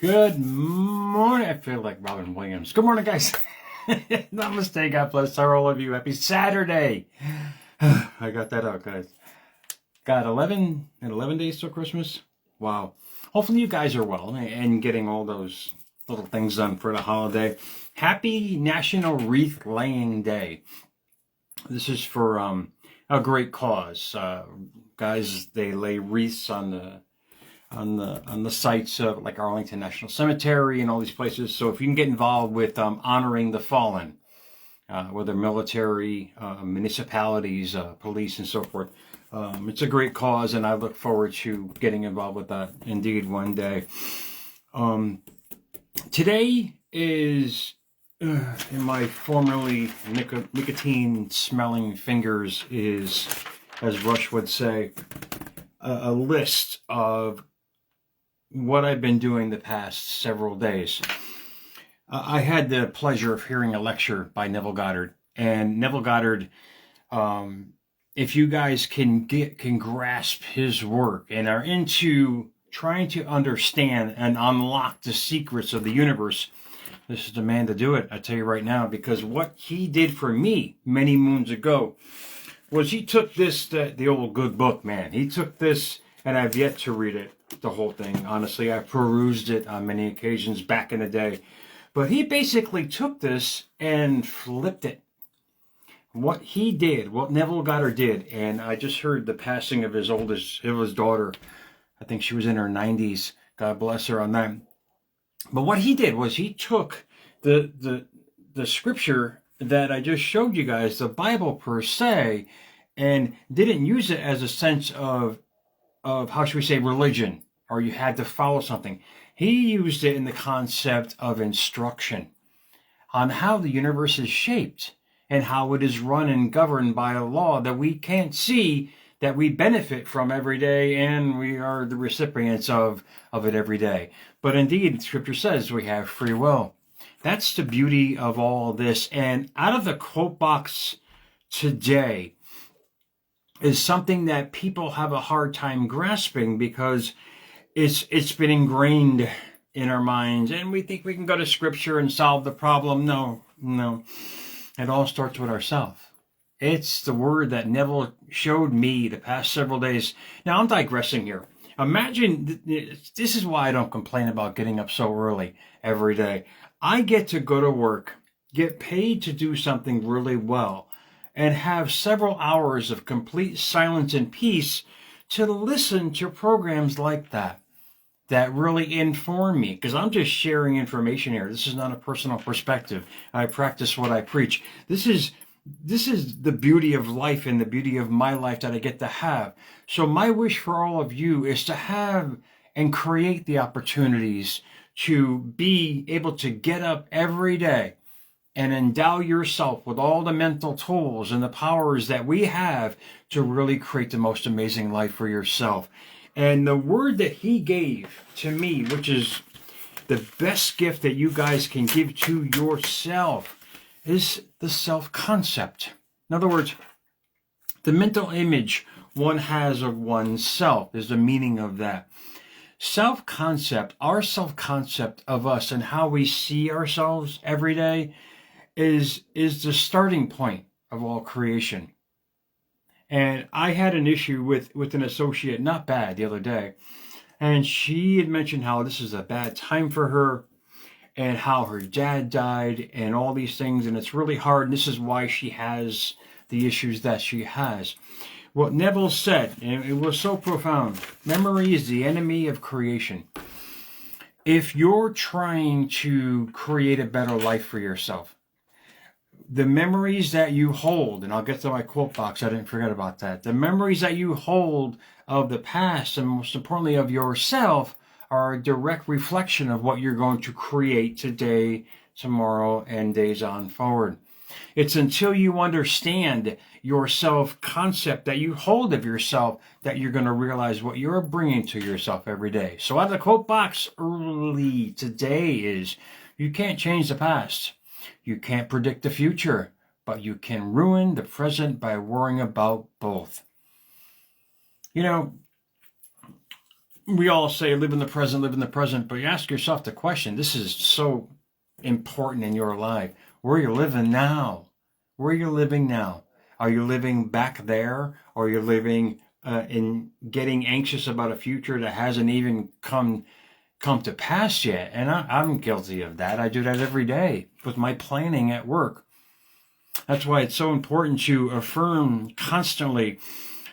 Good morning. I feel like Robin Williams. Good morning, guys. Namaste. God bless all of you. Happy Saturday. I got that out, guys. Got 11 days till Christmas. Wow. Hopefully you guys are well and getting all those little things done for the holiday. Happy National Wreath Laying Day. This is for a great cause. Guys, they lay wreaths on the sites of like Arlington National Cemetery and all these places. So if you can get involved with honoring the fallen, whether military, municipalities, police, and so forth, it's a great cause, and I look forward to getting involved with that indeed one day. Today is, in my formerly nicotine smelling fingers, is, as Rush would say, a list of what I've been doing the past several days. I had the pleasure of hearing a lecture by Neville Goddard, and Neville Goddard, if you guys can grasp his work and are into trying to understand and unlock the secrets of the universe, this is the man to do it. I tell you right now, because what he did for me many moons ago was he took this, the old good book, man. He took this, and I've yet to read it, the whole thing. Honestly, I perused it on many occasions back in the day. But he basically took this and flipped it. What he did, what Neville Goddard did, and I just heard the passing of his daughter. I think she was in her 90s. God bless her on that. But what he did was he took the scripture that I just showed you guys, the Bible per se, and didn't use it as a sense of how should we say, religion, or you had to follow something. He used it in the concept of instruction on how the universe is shaped and how it is run and governed by a law that we can't see, that we benefit from every day, and we are the recipients of it every day. But indeed, Scripture says we have free will. That's the beauty of all this. And out of the quote box today is something that people have a hard time grasping because it's been ingrained in our minds, and we think we can go to Scripture and solve the problem. No. It all starts with ourselves. It's the word that Neville showed me the past several days. Now, I'm digressing here. Imagine, this is why I don't complain about getting up so early every day. I get to go to work, get paid to do something really well, and have several hours of complete silence and peace to listen to programs like that really inform me, because I'm just sharing information here. This is not a personal perspective. I practice what I preach. This is the beauty of life and the beauty of my life that I get to have. So my wish for all of you is to have and create the opportunities to be able to get up every day and endow yourself with all the mental tools and the powers that we have to really create the most amazing life for yourself. And the word that he gave to me, which is the best gift that you guys can give to yourself, is the self-concept. In other words, the mental image one has of oneself is the meaning of that. Self-concept, our self-concept of us and how we see ourselves every day is the starting point of all creation. And I had an issue with an associate, not bad, the other day. And she had mentioned how this is a bad time for her and how her dad died and all these things. And it's really hard. And this is why she has the issues that she has. What Neville said, and it was so profound, memory is the enemy of creation. If you're trying to create a better life for yourself, the memories that you hold, and I'll get to my quote box, I didn't forget about that. The memories that you hold of the past, and most importantly of yourself, are a direct reflection of what you're going to create today, tomorrow, and days on forward. It's until you understand your self-concept that you hold of yourself that you're going to realize what you're bringing to yourself every day. So out of the quote box early today is, you can't change the past. You can't predict the future, but you can ruin the present by worrying about both. You know, we all say live in the present, but you ask yourself the question, this is so important in your life. Where you're living now? Where you're living now? Are you living back there? Or are you living in getting anxious about a future that hasn't even come to pass yet? And I'm guilty of that. I do that every day with my planning at work. That's why it's so important to affirm constantly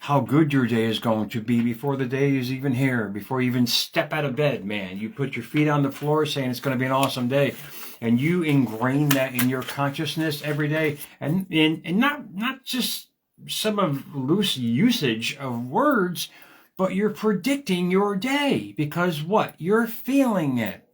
how good your day is going to be before the day is even here, before you even step out of bed, man. You put your feet on the floor saying it's going to be an awesome day. And you ingrain that in your consciousness every day. And not just some of loose usage of words, but you're predicting your day. Because what? You're feeling it.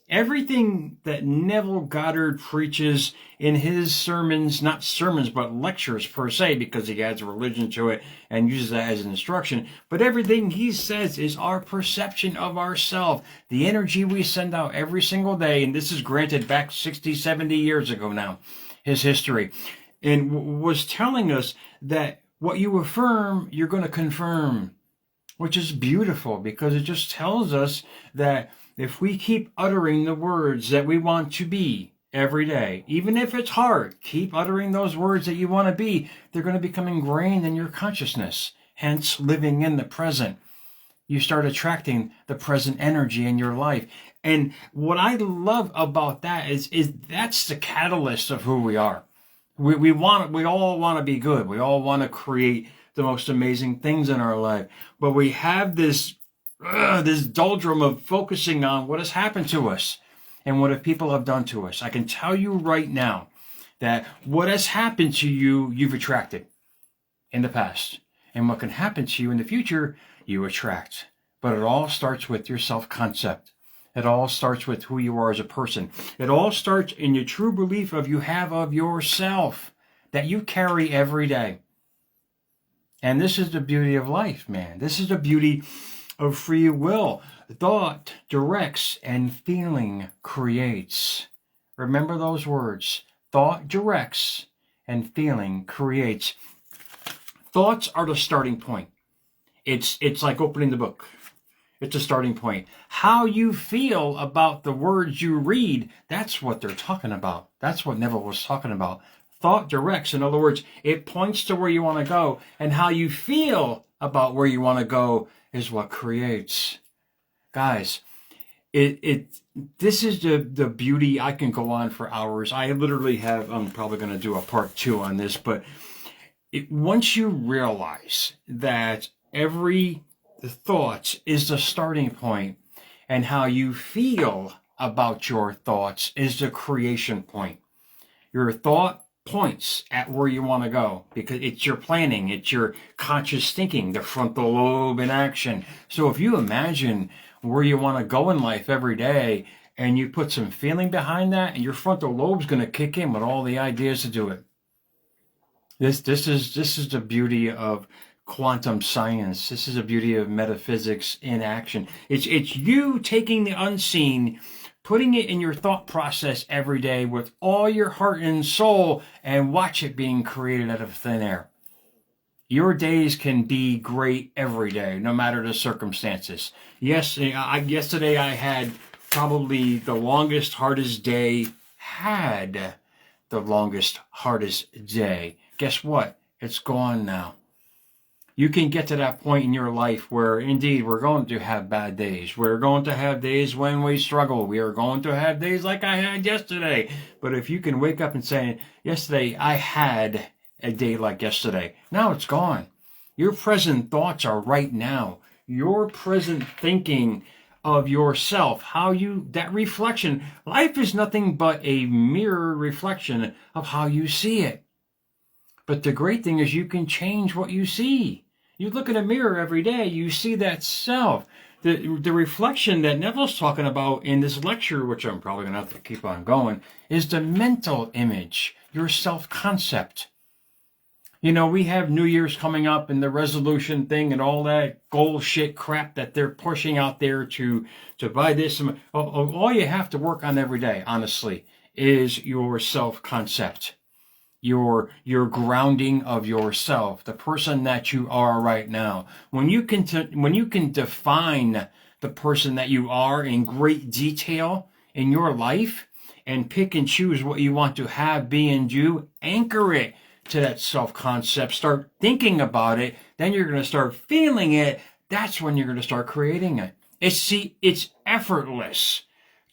Everything that Neville Goddard preaches in his sermons, not sermons, but lectures per se, because he adds religion to it and uses that as an instruction, but everything he says is our perception of ourselves, the energy we send out every single day, and this is granted back 60, 70 years ago now, his history, and was telling us that what you affirm, you're going to confirm, which is beautiful, because it just tells us that if we keep uttering the words that we want to be every day, even if it's hard, keep uttering those words that you want to be, they're going to become ingrained in your consciousness. Hence, living in the present. You start attracting the present energy in your life. And what I love about that is that's the catalyst of who we are. We all want to be good. We all want to create the most amazing things in our life. But we have this doldrum of focusing on what has happened to us and what people have done to us. I can tell you right now that what has happened to you, you've attracted in the past. And what can happen to you in the future, you attract. But it all starts with your self-concept. It all starts with who you are as a person. It all starts in your true belief you have of yourself that you carry every day. And this is the beauty of life, man. This is the beauty of free will. Thought directs and feeling creates. Remember those words. Thought directs and feeling creates. Thoughts are the starting point. It's like opening the book. It's a starting point. How you feel about the words you read, that's what they're talking about. That's what Neville was talking about. Thought directs. In other words, it points to where you want to go, and how you feel about where you want to go is what creates. Guys, this is the beauty. I can go on for hours. I literally have, I'm probably going to do a part 2 on this, but once you realize that every thought is the starting point, and how you feel about your thoughts is the creation point. Your thought points at where you want to go, because it's your planning, it's your conscious thinking, the frontal lobe in action. So if you imagine where you want to go in life every day, and you put some feeling behind that, and your frontal lobe's going to kick in with all the ideas to do it. This is the beauty of quantum science. This is the beauty of metaphysics in action. It's you taking the unseen, putting it in your thought process every day with all your heart and soul, and watch it being created out of thin air. Your days can be great every day, no matter the circumstances. Yesterday I had probably the longest, hardest day. Guess what? It's gone now. You can get to that point in your life where, indeed, we're going to have bad days. We're going to have days when we struggle. We are going to have days like I had yesterday. But if you can wake up and say, yesterday I had a day like yesterday. Now it's gone. Your present thoughts are right now. Your present thinking of yourself, that reflection. Life is nothing but a mirror reflection of how you see it. But the great thing is you can change what you see. You look in a mirror every day, you see that self. The reflection that Neville's talking about in this lecture, which I'm probably going to have to keep on going, is the mental image, your self-concept. You know, we have New Year's coming up and the resolution thing and all that goal shit crap that they're pushing out there to buy this. All you have to work on every day, honestly, is your self-concept. Your grounding of yourself, the person that you are right now. When you can define the person that you are in great detail in your life and pick and choose what you want to have, be, and do. Anchor it to that self-concept. Start thinking about it. Then you're going to start feeling it. That's when you're going to start creating it. It's effortless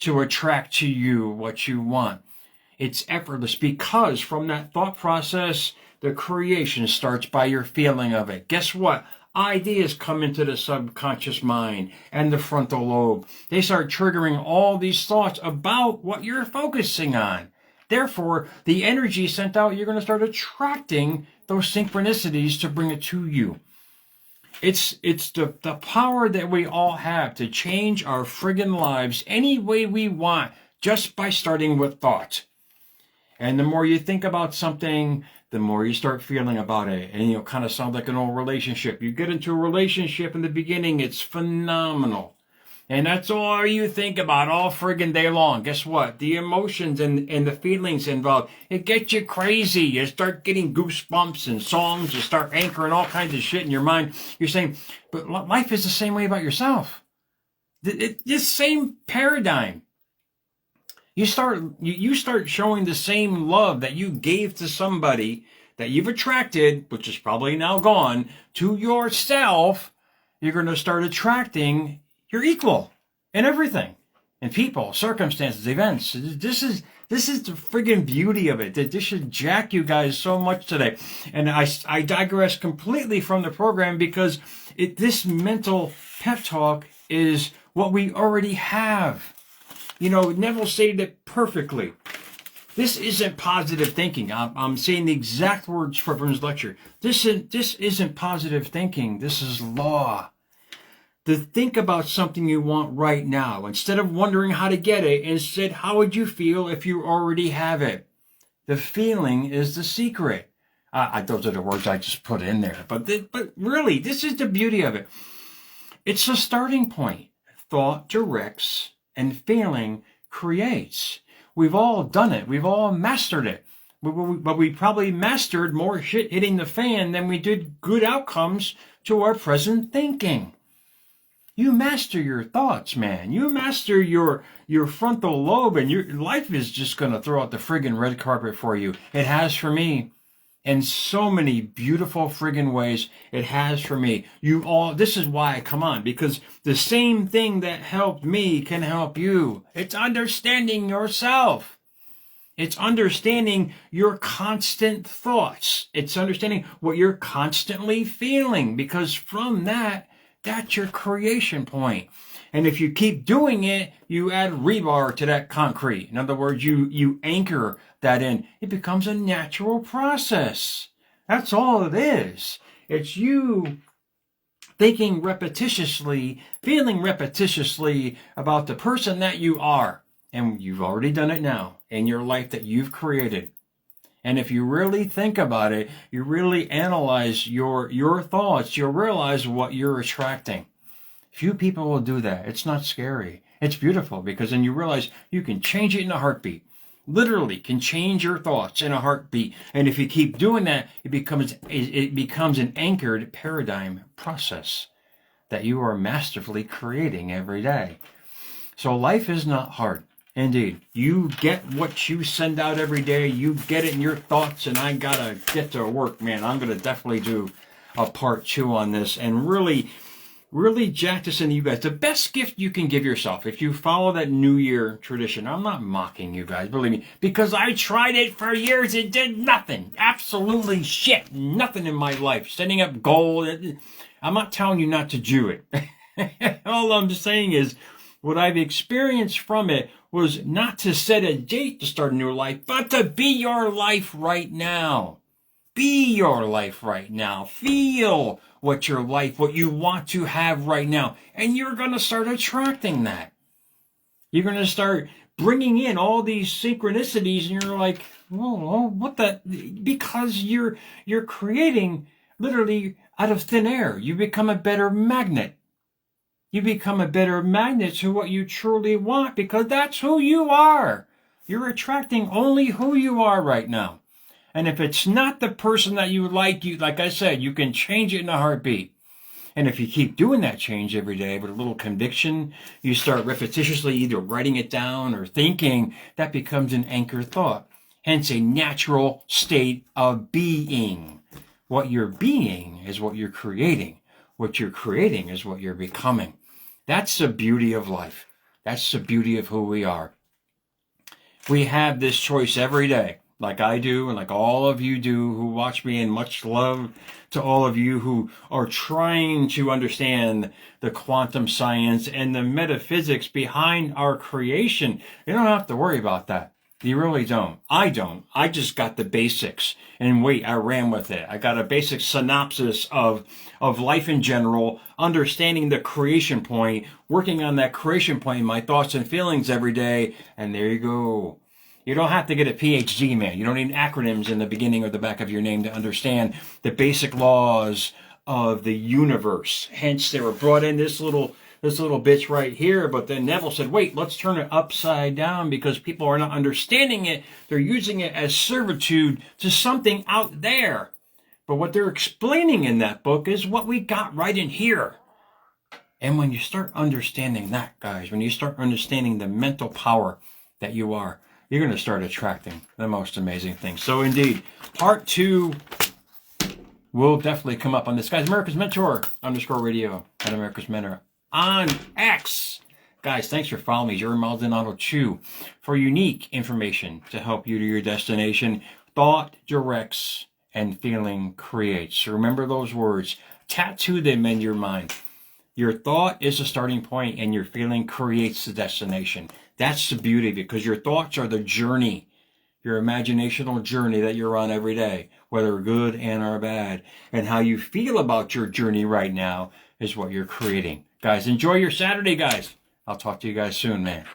to attract to you what you want. It's effortless because from that thought process, the creation starts by your feeling of it. Guess what? Ideas come into the subconscious mind and the frontal lobe. They start triggering all these thoughts about what you're focusing on. Therefore, the energy sent out, you're going to start attracting those synchronicities to bring it to you. It's the power that we all have to change our friggin' lives any way we want just by starting with thought. And the more you think about something, the more you start feeling about it. And it'll kind of sound like an old relationship. You get into a relationship in the beginning, it's phenomenal. And that's all you think about all friggin' day long. Guess what? The emotions and the feelings involved, it gets you crazy. You start getting goosebumps and songs. You start anchoring all kinds of shit in your mind. You're saying, but life is the same way about yourself. It's the same paradigm. You start showing the same love that you gave to somebody that you've attracted, which is probably now gone, to yourself. You're going to start attracting your equal in everything, in people, circumstances, events. This is the friggin' beauty of it. That this should jack you guys so much today. And I digress completely from the program because this mental pep talk is what we already have. You know, Neville stated it perfectly. This isn't positive thinking. I'm saying the exact words from his lecture. This isn't positive thinking. This is law. To think about something you want right now. Instead of wondering how to get it, instead, how would you feel if you already have it? The feeling is the secret. Those are the words I just put in there. But really, this is the beauty of it. It's a starting point. Thought directs and feeling creates. We've all done it. We've all mastered it. But we probably mastered more shit hitting the fan than we did good outcomes to our present thinking. You master your thoughts, man. You master your frontal lobe, and your life is just going to throw out the friggin' red carpet for you. It has for me. In so many beautiful friggin' ways, it has for me. This is why I come on, because the same thing that helped me can help you. It's understanding yourself. It's understanding your constant thoughts. It's understanding what you're constantly feeling, because from that's your creation point. And if you keep doing it, you add rebar to that concrete. In other words, you anchor that in. It becomes a natural process. That's all it is. It's you thinking repetitiously, feeling repetitiously about the person that you are. And you've already done it now in your life that you've created. And if you really think about it, you really analyze your thoughts, you'll realize what you're attracting. Few people will do that. It's not scary. It's beautiful, because then you realize you can change it in a heartbeat. Literally can change your thoughts in a heartbeat. And if you keep doing that, it becomes an anchored paradigm process that you are masterfully creating every day. So life is not hard. Indeed. You get what you send out every day. You get it in your thoughts, and I gotta get to work, man. I'm gonna definitely do a part 2 on this and really jack this into you guys. The best gift you can give yourself, if you follow that New Year tradition. I'm not mocking you guys, believe me, because I tried it for years. It did nothing. Absolutely shit. Nothing in my life. Setting up goals. I'm not telling you not to do it. All I'm saying is, what I've experienced from it was not to set a date to start a new life, but to be your life right now. Be your life right now. Feel what you want to have right now. And you're going to start attracting that. You're going to start bringing in all these synchronicities, and you're like, whoa, what the? Because you're creating literally out of thin air. You become a better magnet. You become a better magnet to what you truly want, because that's who you are. You're attracting only who you are right now. And if it's not the person that you like I said, you can change it in a heartbeat. And if you keep doing that change every day with a little conviction, you start repetitiously either writing it down or thinking, that becomes an anchor thought. Hence a natural state of being. What you're being is what you're creating. What you're creating is what you're becoming. That's the beauty of life. That's the beauty of who we are. We have this choice every day, like I do and like all of you do who watch me, and much love to all of you who are trying to understand the quantum science and the metaphysics behind our creation. You don't have to worry about that. You really don't. I don't. I just got the basics. And wait, I ran with it. I got a basic synopsis of life in general, understanding the creation point, working on that creation point in my thoughts and feelings every day. And there you go. You don't have to get a PhD, man. You don't need acronyms in the beginning or the back of your name to understand the basic laws of the universe. Hence, they were brought in this little bitch right here, but then Neville said, wait, let's turn it upside down because people are not understanding it. They're using it as servitude to something out there. But what they're explaining in that book is what we got right in here. And when you start understanding that, guys, when you start understanding the mental power that you are, you're going to start attracting the most amazing things. So indeed, part 2 will definitely come up on this. Guys, America's Mentor _radio at America's Mentor on X. Guys, thanks for following me. Jerry Maldonado 2 for unique information to help you to your destination. Thought directs and feeling creates. So remember those words. Tattoo them in your mind. Your thought is the starting point and your feeling creates the destination. That's the beauty of it, because your thoughts are the journey, your imaginational journey that you're on every day, whether good and or bad. And how you feel about your journey right now is what you're creating. Guys, enjoy your Saturday, guys. I'll talk to you guys soon, man.